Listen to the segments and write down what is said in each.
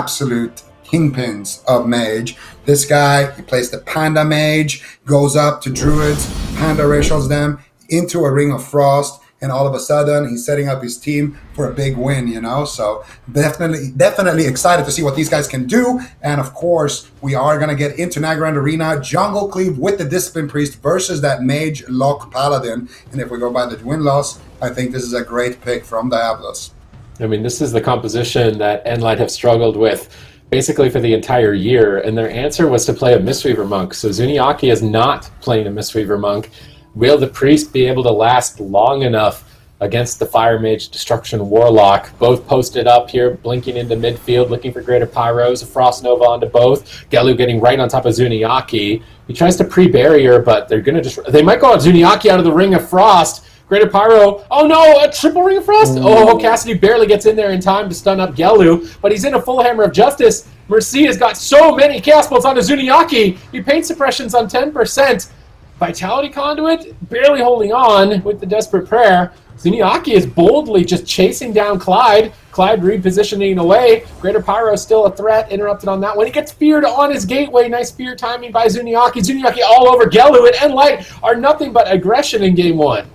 absolute kingpins of mage. This guy, he plays the Panda Mage, goes up to Druids, Panda ratios them into a Ring of Frost, and all of a sudden he's setting up his team for a big win, you know? So definitely excited to see what these guys can do. And of course, we are going to get into Nagrand Arena, Jungle Cleave with the Discipline Priest versus that Mage Lock Paladin. And if we go by the win-loss, I think this is a great pick from Diabolus. I mean, this is the composition that nLite have struggled with basically for the entire year, and their answer was to play a Mistweaver Monk. So Zuniaki is not playing a Mistweaver Monk. Will the Priest be able to last long enough against the Fire Mage Destruction Warlock? Both posted up here, blinking into midfield, looking for Greater Pyros, a Frost Nova onto both. Gelu getting right on top of Zuniaki. He tries to pre-barrier, but they're going to just... They might go on Zuniaki out of the Ring of Frost. Greater Pyro, oh no, a triple Ring of Frost! Oh, Cassidy barely gets in there in time to stun up Gelu, but he's in a full Hammer of Justice. Mercy has got so many Chaos Bolts onto Zuniaki. He paint suppressions on 10%. Vitality Conduit, barely holding on with the Desperate Prayer. Zuniaki is boldly just chasing down Clyde. Clyde repositioning away. Greater Pyro still a threat, interrupted on that one. He gets feared on his gateway. Nice fear timing by Zuniaki. Zuniaki all over Gelu, and nLite are nothing but aggression in game one.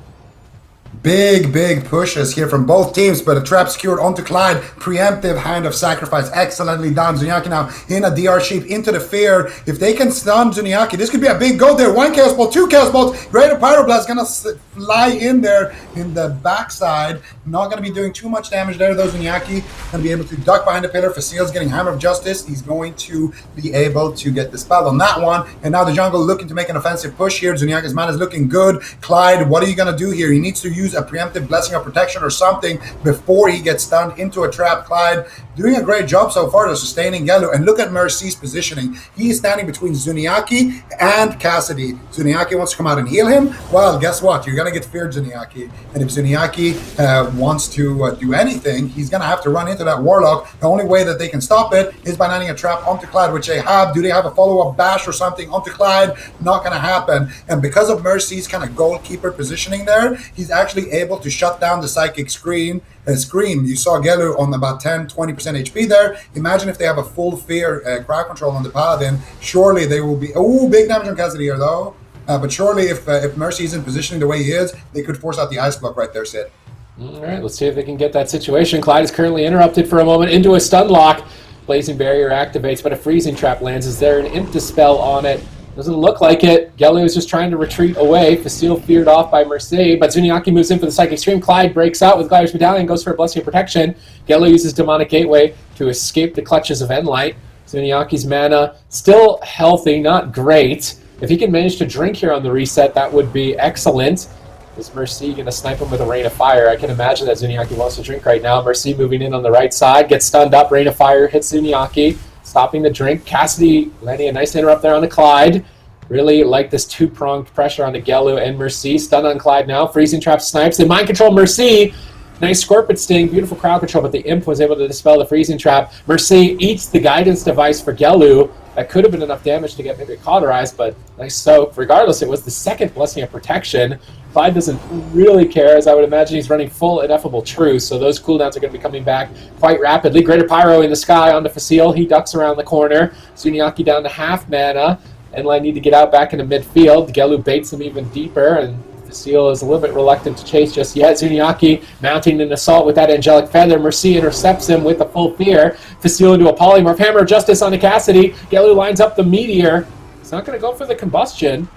Big pushes here from both teams, but a trap secured onto Clyde. Preemptive Hand of Sacrifice, excellently done. Zuniaki now in a DR sheep into the fear. If they can stun Zuniaki, this could be a big go there. 1 Chaos Bolt, 2 Chaos Bolts. Greater Pyroblast gonna fly in there in the backside. Not gonna be doing too much damage there though. Zuniaki gonna be able to duck behind the pillar. Facil's getting Hammer of Justice. He's going to be able to get the spell on that one. And now the jungle looking to make an offensive push here. Zuniaki's mana is looking good. Clyde, what are you gonna do here? He needs to use a preemptive Blessing of Protection or something before he gets stunned into a trap. Clyde doing a great job so far to sustaining Gelu, and look at Mercy's positioning. He is standing between Zuniaki and Cassidy. Zuniaki wants to come out and heal him. Well, guess what? You're gonna get feared, Zuniaki, and if Zuniaki wants to do anything, he's gonna have to run into that Warlock. The only way that they can stop it is by landing a trap onto Clyde, which they have. Do they have a follow-up bash or something onto Clyde? Not gonna happen. And because of Mercy's kind of goalkeeper positioning there, he's actually able to shut down the Psychic Scream. You saw Gelu on about 10-20% HP there. Imagine if they have a full fear crowd control on the Paladin. Surely they will be... Oh, big damage on Cassidy here, though. But surely if Mercy isn't positioning the way he is, they could force out the Ice Block right there, Sid. All right, let's see if they can get that situation. Clyde is currently interrupted for a moment into a stun lock. Blazing Barrier activates, but a Freezing Trap lands. Is there an Imp Dispel on it? Doesn't look like it. Gelu is just trying to retreat away. Facile feared off by Mercy, but Zuniaki moves in for the Psychic Stream. Clyde breaks out with Glider's Medallion, goes for a Blessing of Protection. Gelu uses Demonic Gateway to escape the clutches of nLite. Zuniaki's mana still healthy, not great. If he can manage to drink here on the reset, that would be excellent. Is Mercy going to snipe him with a Rain of Fire? I can imagine that Zuniaki wants to drink right now. Mercy moving in on the right side, gets stunned up. Rain of Fire hits Zuniaki, stopping the drink. Cassidy landing a nice interrupt there on the Clyde. Really like this two-pronged pressure onto Gelu and Mercy. Stun on Clyde now. Freezing Trap snipes. They mind control Mercy. Nice Scorpion Sting. Beautiful crowd control, but the Imp was able to dispel the Freezing Trap. Mercy eats the Guidance Device for Gelu. That could have been enough damage to get maybe cauterized, but nice soak. Regardless, it was the second Blessing of Protection. Clyde doesn't really care, as I would imagine he's running full Ineffable Truth, so those cooldowns are going to be coming back quite rapidly. Greater Pyro in the sky onto Facile. He ducks around the corner. Zuniaki down to half mana. nLite need to get out back into midfield. Gelu baits him even deeper, and Facile is a little bit reluctant to chase just yet. Zuniaki mounting an assault with that Angelic Feather. Mercy intercepts him with the full fear. Facile into a Polymorph. Hammer of Justice onto Cassidy. Gelu lines up the Meteor. He's not going to go for the Combustion.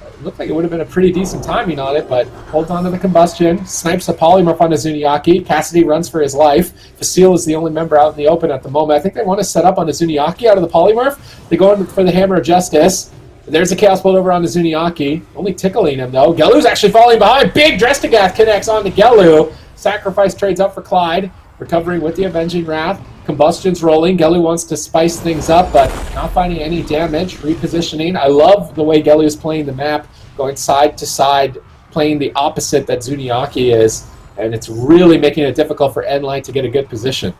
It looked like it would have been a pretty decent timing on it, but holds on to the Combustion. Snipes a Polymorph onto Zuniaki. Cassidy runs for his life. Facile is the only member out in the open at the moment. I think they want to set up onto Zuniaki out of the Polymorph. They go in for the Hammer of Justice. There's a Chaos Bolt over onto Zuniaki. Only tickling him, though. Gelu's actually falling behind. Big Drestagath connects onto Gelu. Sacrifice trades up for Clyde. Recovering with the Avenging Wrath. Combustion's rolling. Gelu wants to spice things up, but not finding any damage. Repositioning. I love the way Gelu is playing the map, going side to side, playing the opposite that Zuniaki is, and it's really making it difficult for nLite to get a good position.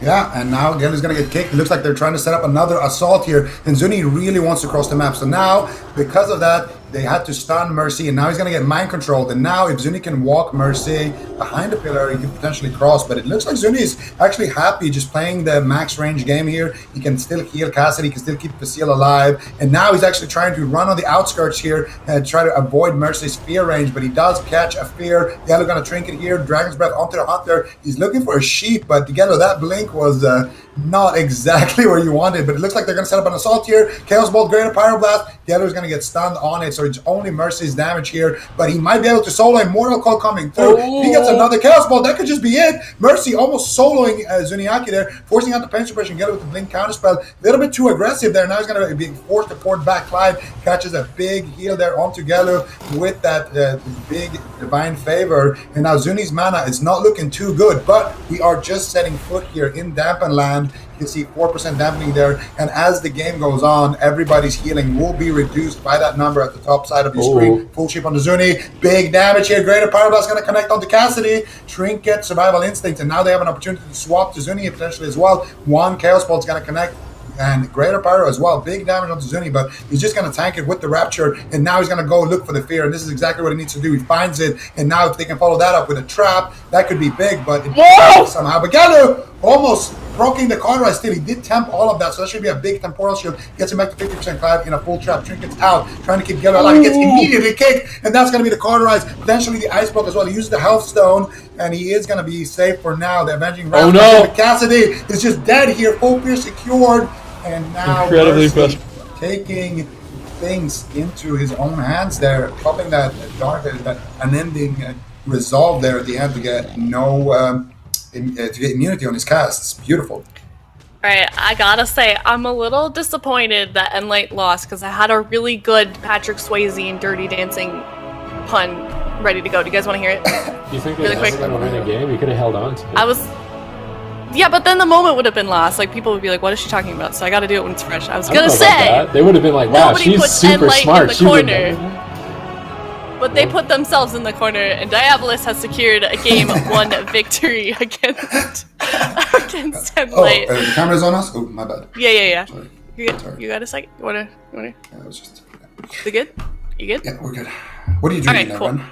Yeah, and now Gelu's going to get kicked. It looks like they're trying to set up another assault here, and Zuni really wants to cross the map. So now, because of that, They had to stun Mercy, and now he's going to get mind controlled. And now if Zuni can walk Mercy behind the pillar, he can potentially cross. But it looks like Zuni is actually happy just playing the max range game here. He can still heal Cassidy, he can still keep Facile alive. And now he's actually trying to run on the outskirts here and try to avoid Mercy's fear range. But he does catch a fear. Yellow going to trinket here. Dragon's Breath onto the Hunter. He's looking for a sheep, but Yellow, that blink was not exactly where you wanted. But it looks like they're going to set up an assault here. Chaos Bolt, Greater Pyroblast. Yellow is going to get stunned on it, so it's only Mercy's damage here. But he might be able to solo a Mortal Call coming through. If he gets another Chaos Bolt, that could just be it. Mercy almost soloing Zuniaki there, forcing out the pain suppression. Yellow with the blink counterspell. A little bit too aggressive there. Now he's going to be forced to port back. Clyde catches a big heal there onto Yellow with that big Divine Favor. And now Zuni's mana is not looking too good, but we are just setting foot here in Dampen Land. You can see 4% dampening there, and as the game goes on, everybody's healing will be reduced by that number at the top side of your screen. Full sheep on the Zuni, big damage here. Greater Power Blast going to connect onto Cassidy. Trinket, Survival Instinct, and now they have an opportunity to swap to Zuni potentially as well. One Chaos Bolt is going to connect, and Greater Pyro as well. Big damage onto Zuni, but he's just going to tank it with the Rapture, and now he's going to go look for the Fear, and this is exactly what he needs to do. He finds it, and now if they can follow that up with a trap, that could be big, but it somehow. But Galu almost proking the cauterize still. He did temp all of that, so that should be a big temporal shield. Gets him back to 50% Clive in a full trap. Trinket's out, trying to keep Galu alive. He gets immediately kicked, and that's going to be the cauterize. Potentially the Ice Block as well. He uses the Health Stone, and he is going to be safe for now. The Avenging Wrath. But Cassidy is just dead here. Full Fear secured. And now incredibly taking things into his own hands there, popping that dark, that unending resolve there at the end to get to get immunity on his cast. It's beautiful. Alright, I gotta say, I'm a little disappointed that nLite lost because I had a really good Patrick Swayze and Dirty Dancing pun ready to go. Do you guys want to hear it? Do you think really it quick? wasn't going to win the game? You could have held on to it. Yeah, but then the moment would have been lost. Like, people would be like, what is she talking about? So I gotta do it when it's fresh. I was gonna say, they would have been like, wow, she's super smart. In the corner. But they put themselves in the corner, and Diabolus has secured a game 1 victory against nLite. The camera's on us? Oh, my bad. Yeah. Sorry. You got a second? You wanna? Yeah, it was just... You good? You good? Yeah, we're good. What are you drinking there, cool. man?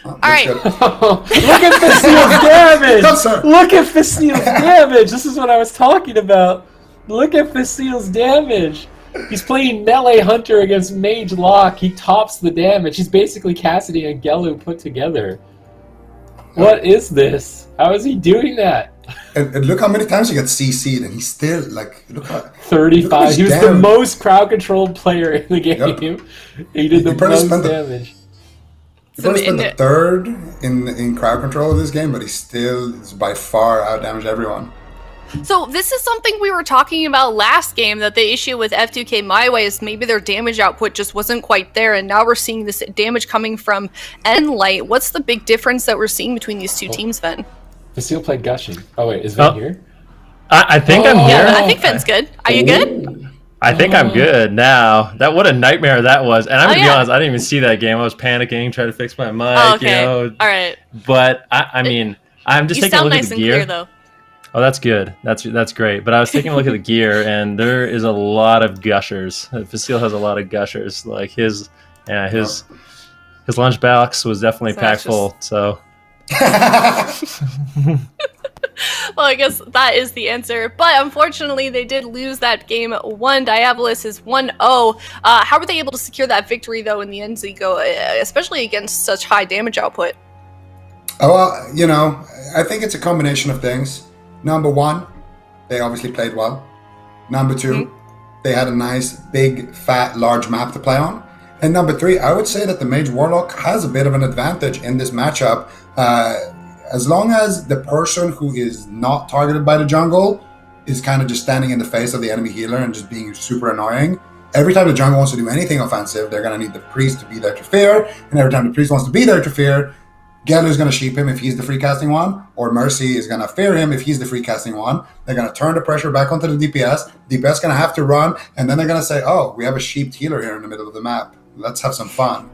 Oh, Alright. Look at Facile's damage! Look at Facile's damage! This is what I was talking about. Look at Facile's damage! He's playing Melee Hunter against Mage Lock. He tops the damage. He's basically Cassidy and Gelu put together. What is this? How is he doing that? And look how many times he got CC'd, and he's still, like, look how... 35. He was the most crowd-controlled player in the game. Yep. He did the most damage. He probably spent the third in crowd control of this game, but he still is by far out-damaged everyone. So this is something we were talking about last game, that the issue with F2K My Way is maybe their damage output just wasn't quite there, and now we're seeing this damage coming from nLite. What's the big difference that we're seeing between these two teams, Ven? Facile played Gushing. Oh wait, is Ven here? I think I'm here. Yeah, I think Ven's good. Are you good? I think I'm good now. What a nightmare that was. And I'm gonna be honest, I didn't even see that game. I was panicking, trying to fix my mic. Oh, okay. All right. But I'm just taking a look at the gear. You sound nice and clear, though. Oh, that's good. That's great. But I was taking a look at the gear, and there is a lot of gushers. Facile has a lot of gushers. Like his lunchbox was definitely packed full. So. Well, I guess that is the answer. But unfortunately, they did lose that game 1. Diabolus is 1-0. How were they able to secure that victory, though, in the end, Zico, especially against such high damage output? Well, I think it's a combination of things. Number 1, they obviously played well. Number 2, they had a nice, big, fat, large map to play on. And number 3, I would say that the Mage Warlock has a bit of an advantage in this matchup. As long as the person who is not targeted by the jungle is kind of just standing in the face of the enemy healer and just being super annoying, every time the jungle wants to do anything offensive, they're going to need the priest to be there to fear. And every time the priest wants to be there to fear, Gelu is going to sheep him if he's the free casting one, or Mercy is going to fear him if he's the free casting one. They're going to turn the pressure back onto the DPS. DPS is going to have to run, and then they're going to say, oh, we have a sheeped healer here in the middle of the map. Let's have some fun.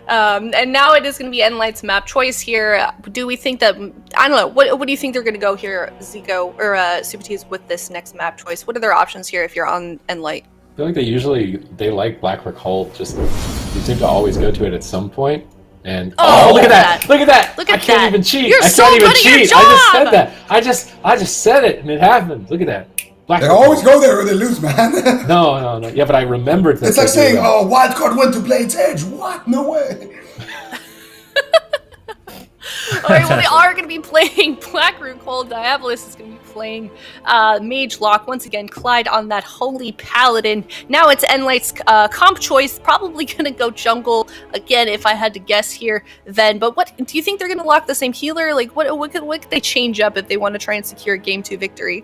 And now it is going to be nLite's map choice here. Do we think that, I don't know, what do you think they're going to go here, Zico, or Super Tees, with this next map choice? What are their options here if you're on nLite? feel like they like Blackrock Hold. Just they seem to always go to it at some point. And look at that! Look at that! Look at I can't that. even cheat. You're I so can't even good at your cheat. job. I just said that. I just said it, and it happened. Look at that. They Blackrock always Hold. go there when they lose, man. No. Yeah, but I remembered that. It's like they do saying, that. "Oh, Wildcard went to Blade's Edge." What? No way. All right, well, they are going to be playing Blackrock Hold. Diabolus is going to be playing Mage Lock. Once again, Clyde on that Holy Paladin. Now it's nLite's comp choice. Probably going to go jungle again, if I had to guess here then. But what do you think they're going to lock the same healer? Like, what could they change up if they want to try and secure a Game 2 victory?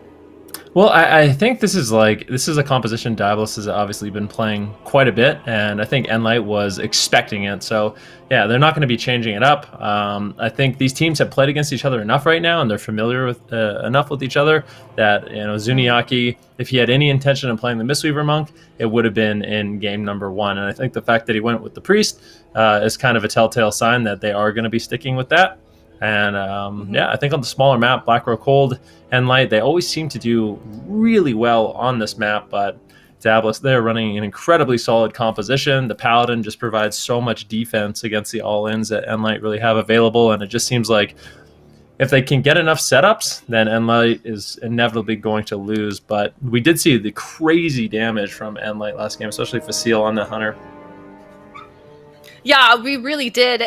Well, I think this is a composition Diabolus has obviously been playing quite a bit, and I think nLite was expecting it. So, yeah, they're not going to be changing it up. I think these teams have played against each other enough right now, and they're familiar with enough with each other that Zuniaki, if he had any intention of playing the Mistweaver Monk, it would have been in game number 1. And I think the fact that he went with the Priest is kind of a telltale sign that they are going to be sticking with that. And yeah, I think on the smaller map, Blackrock Hold and nLite, they always seem to do really well on this map, but Diabolus, they're running an incredibly solid composition. The Paladin just provides so much defense against the all-ins that nLite really have available, and it just seems like if they can get enough setups, then nLite is inevitably going to lose. But we did see the crazy damage from nLite last game, especially Facile on the Hunter. Yeah, we really did.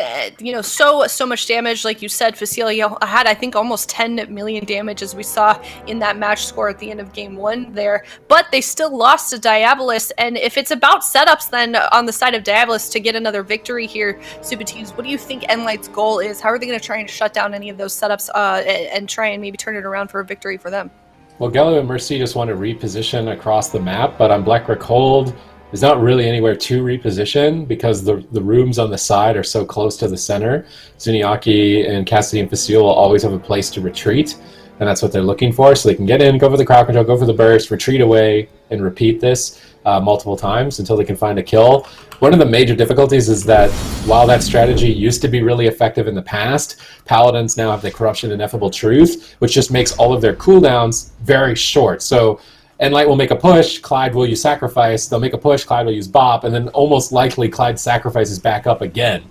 So much damage. Like you said, Facile had, I think, almost 10 million damage, as we saw in that match score at the end of game 1 there. But they still lost to Diabolus. And if it's about setups, then on the side of Diabolus to get another victory here, Subatives, what do you think nLite's goal is? How are they going to try and shut down any of those setups and try and maybe turn it around for a victory for them? Well, Gellu and Mercy just want to reposition across the map, but on Blackrock Hold, there's not really anywhere to reposition because the rooms on the side are so close to the center. Zuniaki and Cassidy and Facile will always have a place to retreat, and that's what they're looking for. So they can get in, go for the crowd control, go for the burst, retreat away, and repeat this multiple times until they can find a kill. One of the major difficulties is that while that strategy used to be really effective in the past, Paladins now have the Corruption Ineffable Truth, which just makes all of their cooldowns very short. So nLite will make a push, Clyde will use Sacrifice, they'll make a push, Clyde will use Bop, and then almost likely Clyde sacrifices back up again.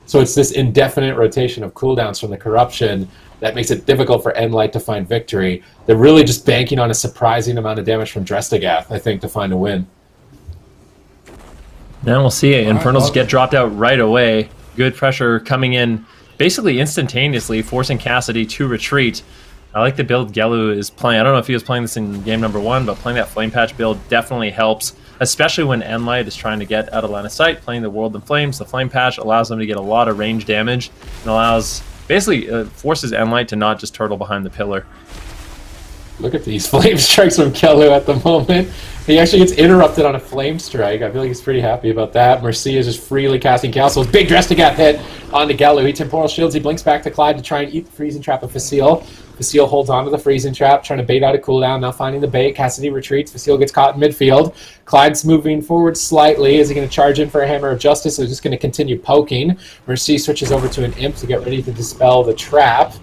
So it's this indefinite rotation of cooldowns from the Corruption that makes it difficult for nLite to find victory. They're really just banking on a surprising amount of damage from Drestagath, I think, to find a win. Then we'll see Infernals get dropped out right away. Good pressure coming in basically instantaneously, forcing Cassidy to retreat. I like the build Gellu is playing. I don't know if he was playing this in game number 1, but playing that Flame Patch build definitely helps, especially when nLite is trying to get out of line of sight. Playing the World in Flames, the Flame Patch allows them to get a lot of range damage and basically forces nLite to not just turtle behind the pillar. Look at these flame strikes from Gellu at the moment. He actually gets interrupted on a flame strike. I feel like he's pretty happy about that. Mercy is just freely casting castles. Big Drestagath hit onto Gellu. He temporal shields. He blinks back to Clyde to try and eat the freezing trap of Facile. Facile holds onto the freezing trap, trying to bait out a cooldown. Now finding the bait. Cassidy retreats. Facile gets caught in midfield. Clyde's moving forward slightly. Is he going to charge in for a Hammer of Justice? Or is just going to continue poking? Mercy switches over to an Imp to get ready to dispel the trap.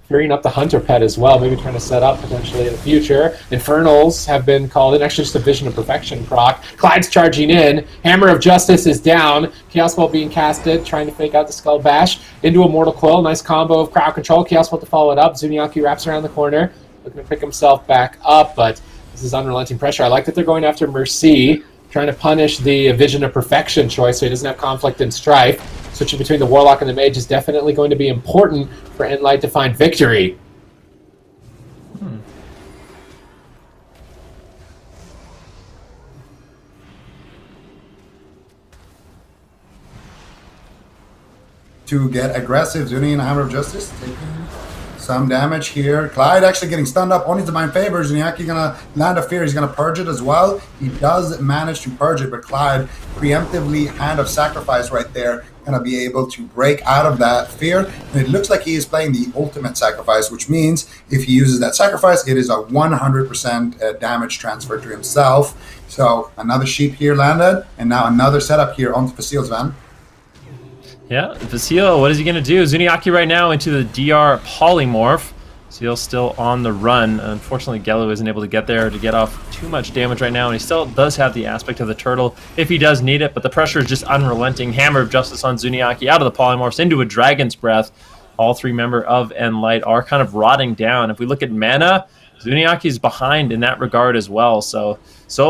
Freeing up the Hunter Pet as well, maybe trying to set up potentially in the future. Infernals have been called in, actually just a Vision of Perfection proc. Clyde's charging in. Hammer of Justice is down. Chaos Bolt being casted, trying to fake out the Skull Bash into a Mortal Quill. Nice combo of crowd control. Chaos Bolt to follow it up. Zuniaki wraps around the corner, looking to pick himself back up, but this is unrelenting pressure. I like that they're going after Mercy, trying to punish the Vision of Perfection choice so he doesn't have conflict and strife. Switching between the Warlock and the Mage is definitely going to be important for nLite to find victory. To get aggressive, Zuni and Hammer of Justice taking some damage here. Clyde actually getting stunned up, only Divine Favor. Zuniaki gonna land a fear, he's gonna purge it as well. He does manage to purge it, but Clyde preemptively Hand of Sacrifice right there, gonna be able to break out of that fear. And it looks like he is playing the ultimate sacrifice, which means if he uses that sacrifice, it is a 100% damage transfer to himself. So another sheep here landed, and now another setup here onto Facile's van. Yeah, Facile, what is he going to do? Zuniaki right now into the DR Polymorph. Seal still on the run. Unfortunately, Gelu isn't able to get there to get off too much damage right now, and he still does have the aspect of the turtle if he does need it, but the pressure is just unrelenting. Hammer of Justice on Zuniaki out of the polymorphs into a Dragon's Breath. All three members of nLite are kind of rotting down. If we look at mana, Zuniaki is behind in that regard as well. So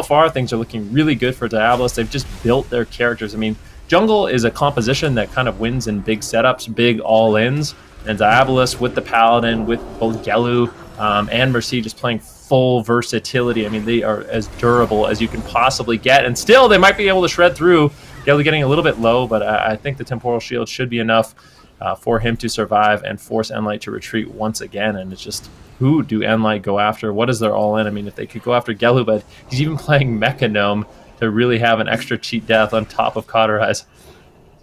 far, things are looking really good for Diabolus. They've just built their characters. I mean, jungle is a composition that kind of wins in big setups, big all-ins. And Diabolus with the Paladin, with both Gelu and Mercy just playing full versatility. I mean, they are as durable as you can possibly get. And still, they might be able to shred through. Gelu getting a little bit low, but I think the Temporal Shield should be enough for him to survive and force nLite to retreat once again. And it's just, who do nLite go after? What is their all-in? I mean, if they could go after Gelu, but he's even playing Mechanome to really have an extra cheat death on top of Cauterize.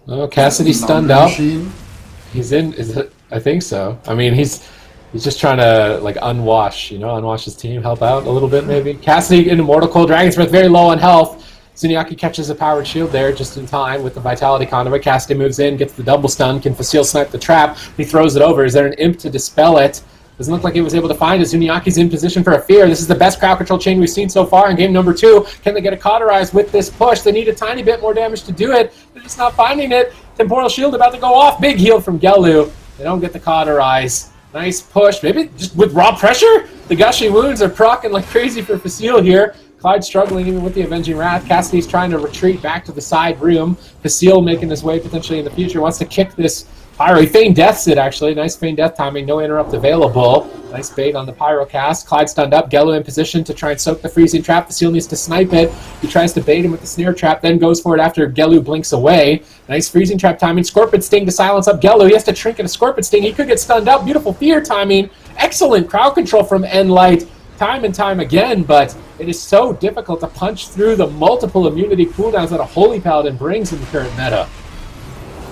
Oh, Cassidy stunned up. He's in, is it? I think so. I mean, he's just trying to, like, unwash his team, help out a little bit, maybe. Cassidy into Mortal Cold, Dragon's Breath, very low on health. Zuniaki catches a powered shield there just in time with the Vitality Conduit. Cassidy moves in, gets the double stun, can Facile snipe the trap. He throws it over. Is there an imp to dispel it? Doesn't look like he was able to find it. Zuniaki's in position for a fear. This is the best crowd control chain we've seen so far in game number 2. Can they get a Cauterize with this push? They need a tiny bit more damage to do it. They're just not finding it. Temporal Shield about to go off. Big heal from Gelu. They don't get the Cauterize. Nice push. Maybe just with raw pressure? The Gushing Wounds are proccing like crazy for Facile here. Clyde struggling even with the Avenging Wrath. Cassidy's trying to retreat back to the side room. Facile making his way potentially in the future. Wants to kick this Pyro. He feigned deaths it, actually. Nice feign death timing. No interrupt available. Nice bait on the Pyro cast. Clyde stunned up. Gelu in position to try and soak the freezing trap. Facile needs to snipe it. He tries to bait him with the snare trap, then goes for it after Gelu blinks away. Nice freezing trap timing. Scorpion Sting to silence up Gelu. He has to trinket a Scorpion Sting. He could get stunned up. Beautiful fear timing. Excellent crowd control from nLite. Time and time again, but it is so difficult to punch through the multiple immunity cooldowns that a Holy Paladin brings in the current meta.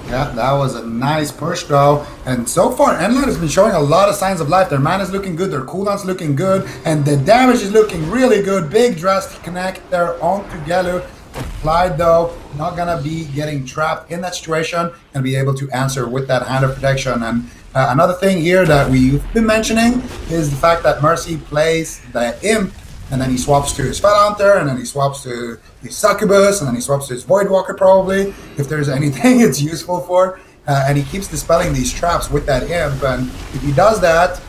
Yeah, that was a nice push, though. And so far, nLite has been showing a lot of signs of life. Their mana's looking good, their cooldown's looking good, and the damage is looking really good. Big drastic connect there onto Gelu. Clyde, though, not going to be getting trapped in that situation and be able to answer with that Hand of Protection. And another thing here that we've been mentioning is the fact that Mercy plays the Imp, and then he swaps to his Spellhunter, and then he swaps to his Succubus, and then he swaps to his Voidwalker, probably, if there's anything it's useful for. And he keeps dispelling these traps with that Imp, and if he does that,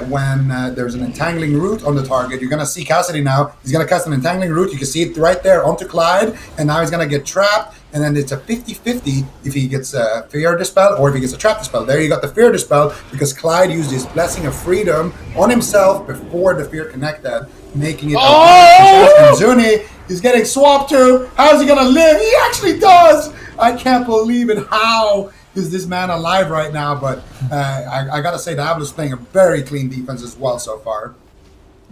when there's an Entangling Root on the target, you're going to see Cassidy now. He's going to cast an Entangling Root. You can see it right there onto Clyde, and now he's going to get trapped, and then it's a 50-50 if he gets a Fear Dispel or if he gets a Trap Dispel. There you got the Fear Dispel because Clyde used his Blessing of Freedom on himself before the Fear connected, making it and Zuni is getting swapped to. How's he going to live? He actually does! I can't believe it. How is this man alive right now? But I got to say, Diabolus is playing a very clean defense as well so far.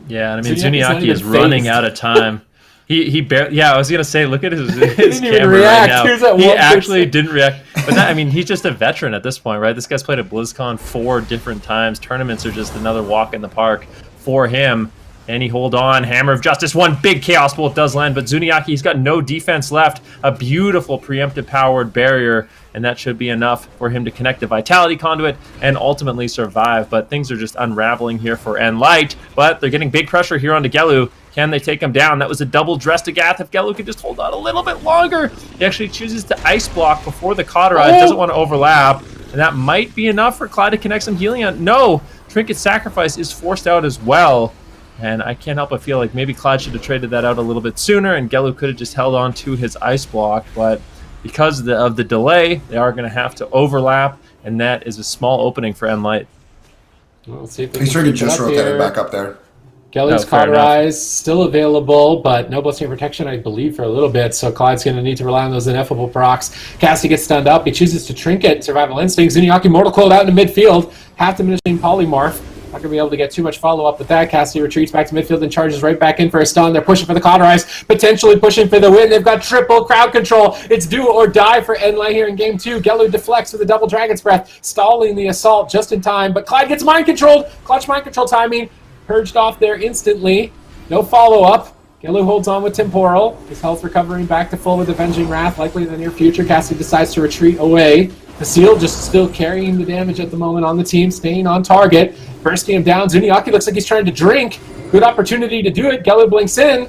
Yeah, I mean, Zuniaki is running out of time. He barely, I was gonna say, look at his camera right now. He actually didn't react. But that, I mean, he's just a veteran at this point, right? This guy's played at BlizzCon 4 different times. Tournaments are just another walk in the park for him. And he hold on. Hammer of Justice. One big Chaos Bolt does land, but Zuniaki, he's got no defense left. A beautiful preemptive powered barrier, and that should be enough for him to connect the Vitality Conduit and ultimately survive. But things are just unraveling here for nLite, but they're getting big pressure here onto Gelu. Can they take him down? That was a double Drestagath. If Gelu could just hold on a little bit longer. He actually chooses to Ice Block before the Cauterize. Doesn't want to overlap, and that might be enough for Clyde to connect some healing on. No! Trinket Sacrifice is forced out as well. And I can't help but feel like maybe Clyde should have traded that out a little bit sooner, and Gelu could have just held on to his Ice Block. But because of the delay, they are going to have to overlap, and that is a small opening for nLite. Well, let's see if he's trying to just rotate back up there. Gelu's Cauterize still available, but no Blessing Protection, I believe, for a little bit. So Clyde's going to need to rely on those ineffable procs. Cassie gets stunned up. He chooses to Trinket Survival Instinct. Zuniaki Mortal Cold out in the midfield. Half diminishing Polymorph. Not going to be able to get too much follow-up with that. Cassidy retreats back to midfield and charges right back in for a stun. They're pushing for the Cauterize, potentially pushing for the win. They've got triple crowd control. It's do or die for nLite here in game 2. Gelu deflects with a double Dragon's Breath, stalling the assault just in time. But Clyde gets mind-controlled. Clutch mind-control timing. Purged off there instantly. No follow-up. Gelu holds on with Temporal. His health recovering back to full with Avenging Wrath, likely in the near future. Cassidy decides to retreat away. Facile just still carrying the damage at the moment on the team, staying on target. bursting him down. Zuniaki looks like he's trying to drink. Good opportunity to do it. Gelu blinks in.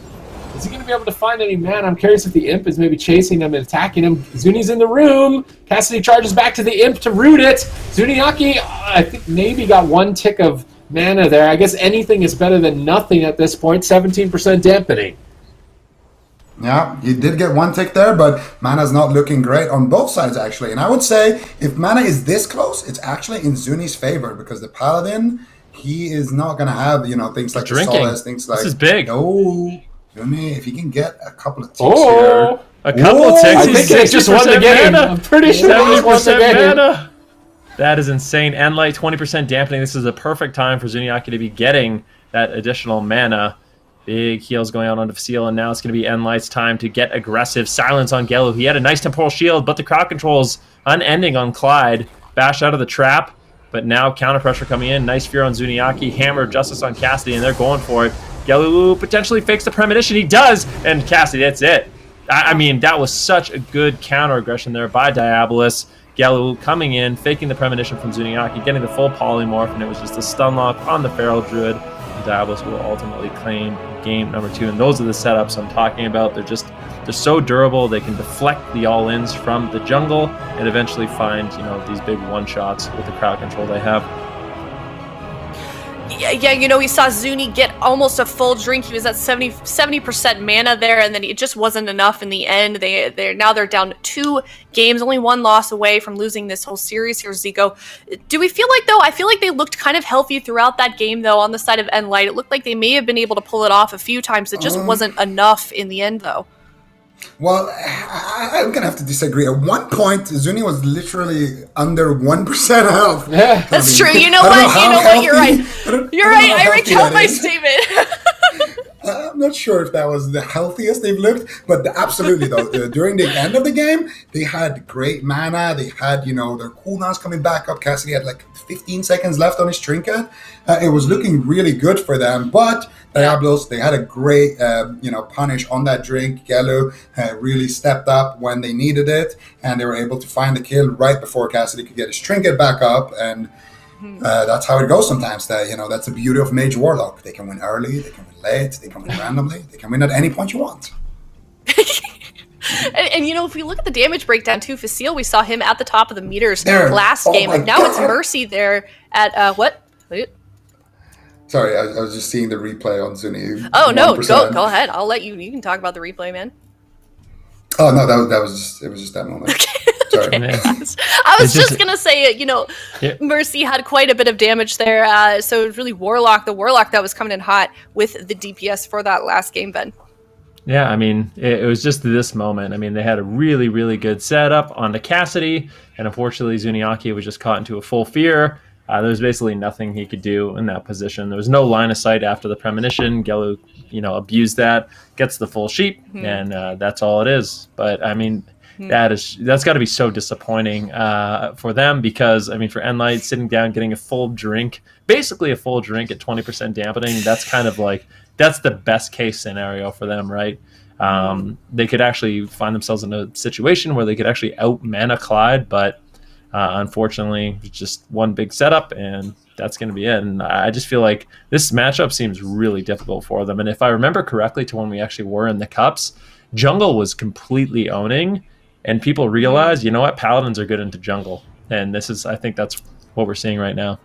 Is he going to be able to find any mana? I'm curious if the Imp is maybe chasing him and attacking him. Zuni's in the room. Cassidy charges back to the Imp to root it. Zuniaki, I think, maybe got one tick of mana there. I guess anything is better than nothing at this point. 17% dampening. Yeah, you did get one tick there, but mana's not looking great on both sides, actually. And I would say if mana is this close, it's actually in Zuni's favor, because the Paladin, he is not going to have, things like the Solace, things like... This is big. Oh, Zuni, if he can get a couple of ticks here... A couple of ticks? I think they just won the game. Mana. I'm pretty sure they just won the game. Mana. That is insane. nLite, 20% dampening. This is the perfect time for Zuniaki to be getting that additional mana. Big heals going out onto Facile, and now it's going to be nLite's time to get aggressive. Silence on Gelu. He had a nice temporal shield, but the crowd control's unending on Clyde. Bash out of the trap, but now counter pressure coming in. Nice fear on Zuniaki. Hammer Justice on Cassidy, and they're going for it. Gelu potentially fakes the premonition. He does, and Cassidy, that's it. I mean, that was such a good counter aggression there by Diabolus. Gelu coming in, faking the premonition from Zuniaki, getting the full polymorph, and it was just a stun lock on the Feral Druid. Diabolus will ultimately claim game number 2, and those are the setups I'm talking about. They're so durable. They can deflect the all-ins from the jungle and eventually find these big one-shots with the crowd control they have. Yeah, we saw Zuni get almost a full drink. He was at 70% mana there, and then it just wasn't enough in the end. They're down 2 games, only 1 loss away from losing this whole series here, Zico. Do we feel like, though, I feel like they looked kind of healthy throughout that game, though, on the side of nLite. It looked like they may have been able to pull it off a few times. It just wasn't enough in the end, though. Well, I'm going to have to disagree. At one point, Zuni was literally under 1% health. Yeah. That's true. You know what? You're right. You're right. I recount my statement. I'm not sure if that was the healthiest they've looked, but absolutely, though, during the end of the game, they had great mana. They had, their cooldowns coming back up. Cassidy had like 15 seconds left on his trinket. It was looking really good for them, but Diabolus, they had a great, punish on that drink. Gelu really stepped up when they needed it, and they were able to find the kill right before Cassidy could get his trinket back up, and that's how it goes sometimes. That's the beauty of Mage Warlock. They can win early, they can win late, they can win randomly, they can win at any point you want. And if we look at the damage breakdown too, Facile, we saw him at the top of the meters there. last game, and now it's Mercy there at what? Wait. Sorry, I was just seeing the replay on Zuni. Oh no, go ahead. I'll let you. You can talk about the replay, man. Oh no, that was just that moment. Sorry. I was just gonna say, Mercy had quite a bit of damage there, so it was really the Warlock that was coming in hot with the DPS for that last game, Ben. Yeah, I mean, it was just this moment. I mean, they had a really, really good setup onto Cassidy, and unfortunately, Zuniaki was just caught into a full fear. There was basically nothing he could do in that position. There was no line of sight after the premonition. Gelu, abused that, gets the full sheep, and that's all it is. But I mean, that's got to be so disappointing for them, because I mean, for nLite, sitting down, getting a full drink, basically a full drink at 20% dampening, that's kind of like, that's the best case scenario for them, right? They could actually find themselves in a situation where they could actually out mana Clyde, but unfortunately, it's just one big setup, and that's going to be it. And I just feel like this matchup seems really difficult for them. And if I remember correctly to when we actually were in the cups, jungle was completely owning, and people realized, paladins are good into jungle. And I think that's what we're seeing right now.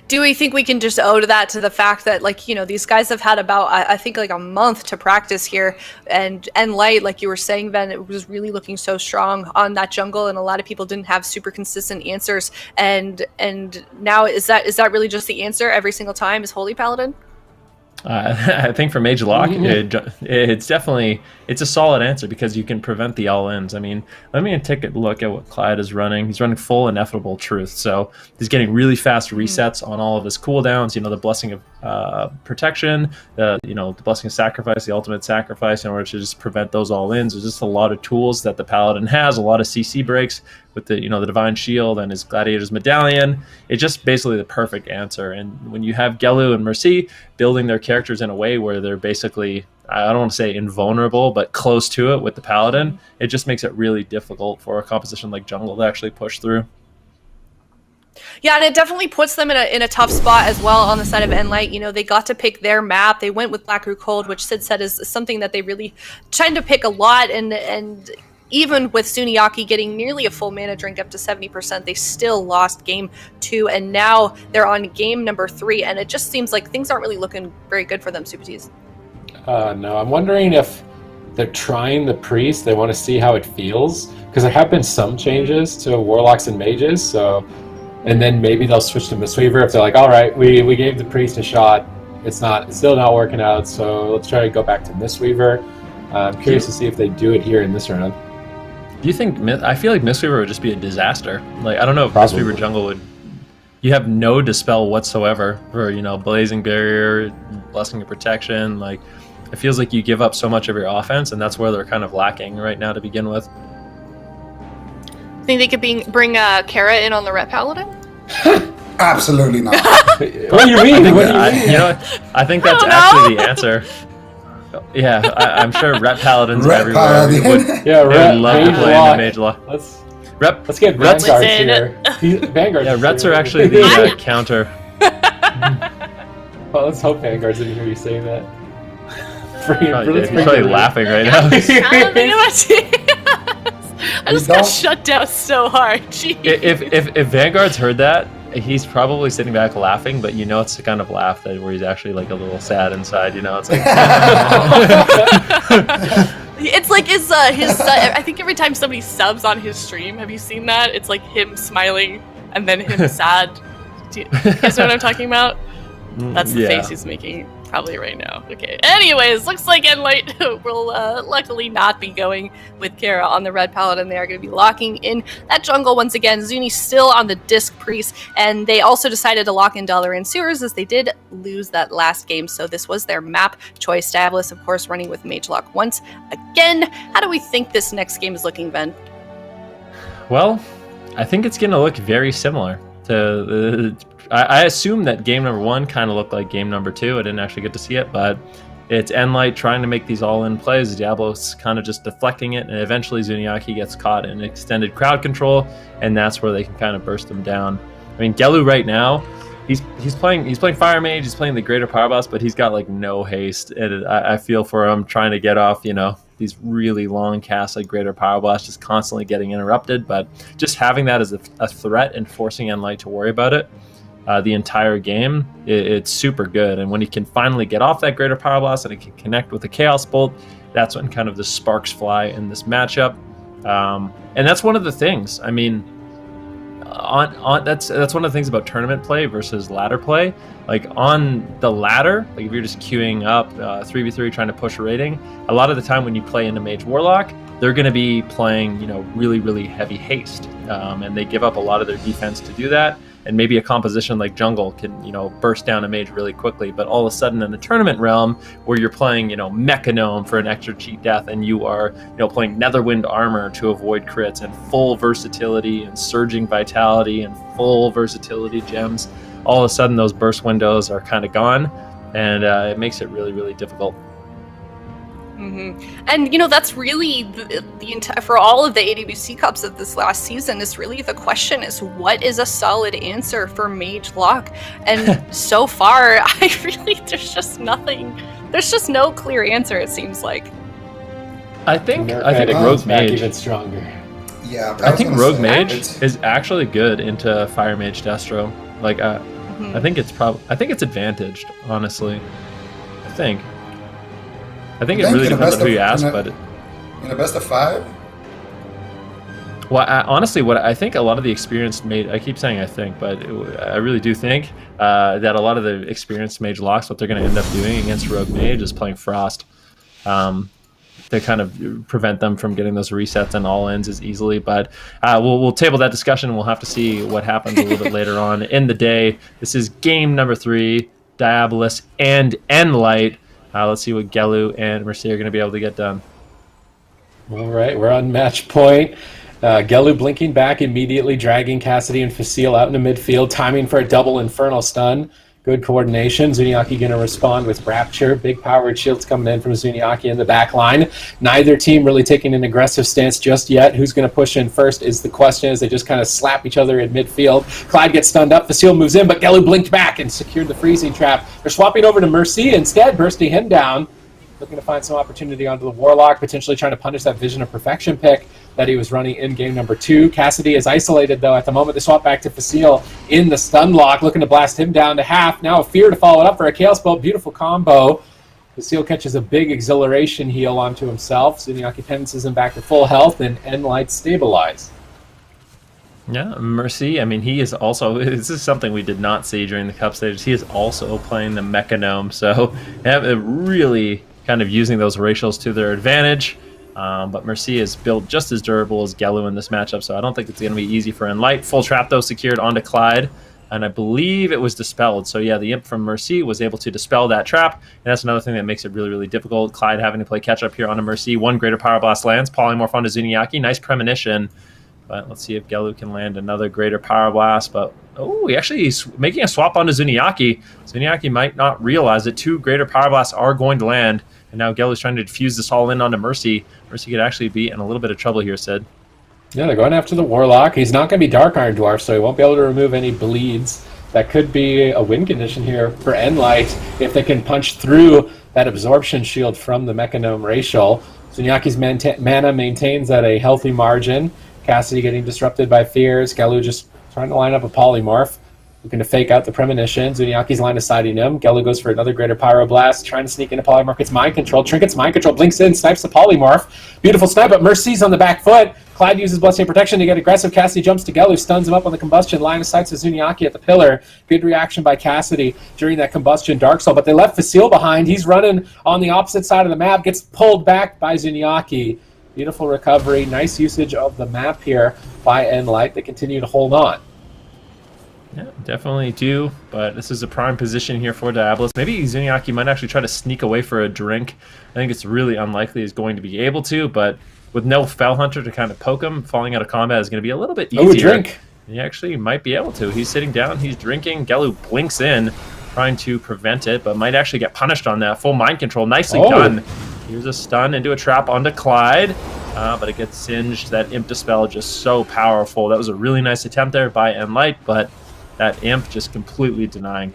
Do we think we can just owe that to the fact that, these guys have had about, I think, a month to practice here, and nLite, like you were saying, Ben, it was really looking so strong on that jungle, and a lot of people didn't have super consistent answers, and now is that really just the answer every single time, is Holy Paladin? I think for Mage Lock, it's a solid answer, because you can prevent the all-ins. I mean, let me take a look at what Clyde is running. He's running full Ineffable Truth, so he's getting really fast resets on all of his cooldowns. The Blessing of Protection, the Blessing of Sacrifice, the Ultimate Sacrifice, in order to just prevent those all-ins. There's just a lot of tools that the Paladin has, a lot of CC breaks with the the Divine Shield and his Gladiator's Medallion. It's just basically the perfect answer. And when you have Gelu and Mercy building their characters in a way where they're basically, I don't want to say invulnerable, but close to it with the Paladin, it just makes it really difficult for a composition like jungle to actually push through. Yeah, and it definitely puts them in a tough spot as well on the side of nLite. You know, they got to pick their map. They went with Black Root Cold, which Sid said is something that they really tend to pick a lot. And even with Suniaki getting nearly a full mana drink up to 70%, they still lost game 2, and now they're on game number 3, and it just seems like things aren't really looking very good for them, Super T's. No, I'm wondering if they're trying the Priest. They want to see how it feels, because there have been some changes to Warlocks and Mages, so... And then maybe they'll switch to Mistweaver if they're like, all right, we gave the Priest a shot. It's still not working out, so let's try to go back to Mistweaver. I'm curious to see if they do it here in this round. Do you think? I feel like Mistweaver would just be a disaster. Like, I don't know if Probably. Mistweaver jungle would. You have no dispel whatsoever for Blazing Barrier, Blessing of Protection. Like, it feels like you give up so much of your offense, and that's where they're kind of lacking right now to begin with. Think they could bring Kara in on the Ret Paladin? Absolutely not. What do you mean? I think that's actually the answer. Yeah, I'm sure Ret Paladins Ret everywhere Paladin. Ret would love to play in the Mage Law. Let's get Rets Vanguards here. Vanguards. Yeah, Rets are actually the counter. Well, let's hope Vanguards didn't hear you say that. He's probably laughing right now. I just got shut down so hard. Jeez. If Vanguard's heard that, he's probably sitting back laughing, but it's the kind of laugh where he's actually like a little sad inside. It's like it's like his I think every time somebody subs on his stream, have you seen that? It's like him smiling and then him sad. Do you guys know what I'm talking about? That's the face he's making probably right now. Okay. Anyways, looks like nLite will luckily not be going with Kara on the Red Paladin. They are going to be locking in that jungle once again. Zuni's still on the Disc Priest, and they also decided to lock in Dalaran Sewers as they did lose that last game, so this was their map choice. Diabolus, of course, running with Mage Lock once again. How do we think this next game is looking, Ben? Well, I think it's going to look very similar to the... I assume that game number 1 kind of looked like game number 2. I didn't actually get to see it, but it's nLite trying to make these all-in plays. Diabolus kind of just deflecting it, and eventually Zuniaki gets caught in extended crowd control, and that's where they can kind of burst them down. I mean, Gelu right now, he's playing Fire Mage, he's playing the Greater Power Boss, but he's got like no haste. And I feel for him trying to get off, these really long casts like Greater Power Blast, just constantly getting interrupted. But just having that as a threat and forcing nLite to worry about it the entire game, it's super good. And when he can finally get off that Greater Power Blast and he can connect with the Chaos Bolt, that's when kind of the sparks fly in this matchup. And that's one of the things. I mean, that's one of the things about tournament play versus ladder play. Like on the ladder, like if you're just queuing up 3v3 trying to push a rating, a lot of the time when you play into Mage Warlock, they're going to be playing really, really heavy haste, and they give up a lot of their defense to do that. And maybe a composition like Jungle can, burst down a mage really quickly. But all of a sudden in a tournament realm where you're playing, Mechanome for an extra cheat death, and you are, playing Netherwind Armor to avoid crits, and full versatility and surging vitality and full versatility gems, all of a sudden those burst windows are kind of gone, and it makes it really, really difficult. Mm-hmm. And that's really the entire, for all of the AWC Cups of this last season, is really the question is what is a solid answer for Mage Lock? And so far, there's just no clear answer, it seems like. I think Rogue Mage even stronger. Yeah, I think Rogue Mage is actually good into Fire Mage Destro. Like, I think it's advantaged, honestly. I think it really depends on who you ask, but in a best of 5. Well, honestly, what I think a lot of the experienced mage, I keep saying I think, but I really do think that a lot of the experienced Mage Locks, what they're going to end up doing against Rogue Mage is playing Frost to kind of prevent them from getting those resets and all-ins as easily. But we'll table that discussion, and we'll have to see what happens a little bit later on in the day. This is game number 3, Diabolus and nLite. Let's see what Gelu and Mercy are going to be able to get done. All right, we're on match point. Gelu blinking back, immediately dragging Cassidy and Facile out into midfield, timing for a double Infernal Stun. Good coordination. Zuniaki going to respond with Rapture. Big powered shields coming in from Zuniaki in the back line. Neither team really taking an aggressive stance just yet. Who's going to push in first is the question, as they just kind of slap each other in midfield. Clyde gets stunned up. Facile moves in, but Gelu blinked back and secured the freezing trap. They're swapping over to Mercy instead, bursting him down. Looking to find some opportunity onto the Warlock, potentially trying to punish that Vision of Perfection pick that he was running in game number 2. Cassidy is isolated, though. At the moment, they swap back to Facile in the stun lock, looking to blast him down to half. Now a Fear to follow it up for a Chaos Bolt. Beautiful combo. Facile catches a big Exhilaration heal onto himself. Zuniaki penances him back to full health, and nLite stabilize. Yeah, Mercy, I mean, he is also, this is something we did not see during the Cup stages. He is also playing the Mechanome, so really kind of using those ratios to their advantage. But Mercy is built just as durable as Gelu in this matchup, so I don't think it's going to be easy for nLite. Full trap, though, secured onto Clyde, and I believe it was dispelled. So yeah, the imp from Mercy was able to dispel that trap, and that's another thing that makes it really, really difficult. Clyde having to play catch-up here onto Mercy. One Greater Power Blast lands, Polymorph onto Zuniaki. Nice premonition, but let's see if Gelu can land another Greater Power Blast. But oh, he actually is making a swap onto Zuniaki. Zuniaki might not realize that 2 Greater Power Blasts are going to land, and now Gelu's trying to defuse this all in onto Mercy. Mercy could actually be in a little bit of trouble here, Sid. Yeah, they're going after the Warlock. He's not going to be Dark Iron Dwarf, so he won't be able to remove any bleeds. That could be a win condition here for nLite if they can punch through that absorption shield from the Mechanome Racial. Zuniaki's mana maintains at a healthy margin. Cassidy getting disrupted by fears. Gelu just trying to line up a polymorph. Looking to fake out the premonition. Zuniaki's line of sighting him. Gelu goes for another Greater Pyroblast, trying to sneak into polymorph. Gets mind control. Trinket's mind control. Blinks in, snipes the polymorph. Beautiful snipe, but Mercy's on the back foot. Clyde uses Bloodstained Protection to get aggressive. Cassidy jumps to Gelu, stuns him up on the combustion. Line of sight to Zuniaki at the pillar. Good reaction by Cassidy during that combustion Dark Soul, but they left Facile behind. He's running on the opposite side of the map. Gets pulled back by Zuniaki. Beautiful recovery. Nice usage of the map here by nLite. They continue to hold on. Yeah, definitely do, but this is a prime position here for Diabolus. Maybe Zuniaki might actually try to sneak away for a drink. I think it's really unlikely he's going to be able to, but with no Fell Hunter to kind of poke him, falling out of combat is going to be a little bit easier. Oh, drink! He actually might be able to. He's sitting down, he's drinking. Gelu blinks in, trying to prevent it, but might actually get punished on that. Full mind control, nicely done. Here's a stun into a trap onto Clyde, but it gets singed. That Imp Dispel just so powerful. That was a really nice attempt there by nLite, but that Imp just completely denying.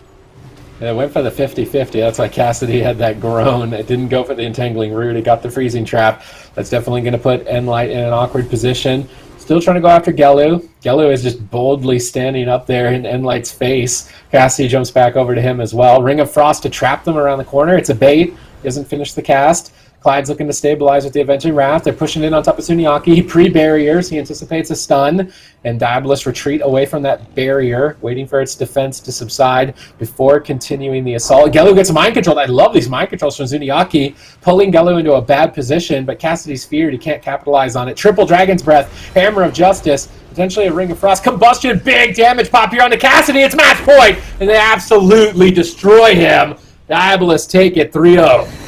Yeah, it went for the 50-50. That's why Cassidy had that groan. It didn't go for the Entangling Root. It got the Freezing Trap. That's definitely going to put nLite in an awkward position. Still trying to go after Gelu. Gelu is just boldly standing up there in nLite's face. Cassidy jumps back over to him as well. Ring of Frost to trap them around the corner. It's a bait. Doesn't finish the cast. Clyde's looking to stabilize with the Avenging Wrath. They're pushing in on top of Zuniaki. He pre-barriers. He anticipates a stun. And Diabolus retreat away from that barrier, waiting for its defense to subside before continuing the assault. Gelu gets mind controlled. I love these mind controls from Zuniaki, pulling Gelu into a bad position, but Cassidy's feared. He can't capitalize on it. Triple Dragon's Breath, Hammer of Justice, potentially a Ring of Frost. Combustion, big damage pop here onto Cassidy. It's match point, and they absolutely destroy him. Diabolus take it 3-0.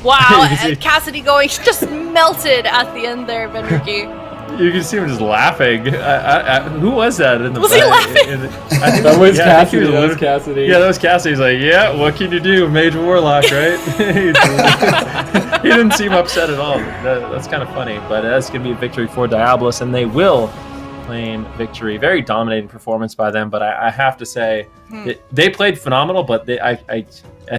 Wow, and Cassidy going just melted at the end there, Benricky. You can see him just laughing. Who was that? Was he laughing? I think That was yeah, Cassidy. That was Cassidy. Yeah, that was Cassidy. He's like, yeah, what can you do? Mage Warlock, right? He didn't seem upset at all. That's kind of funny, but that's going to be a victory for Diabolus, and they will claim victory. Very dominating performance by them, but I have to say, they played phenomenal, but I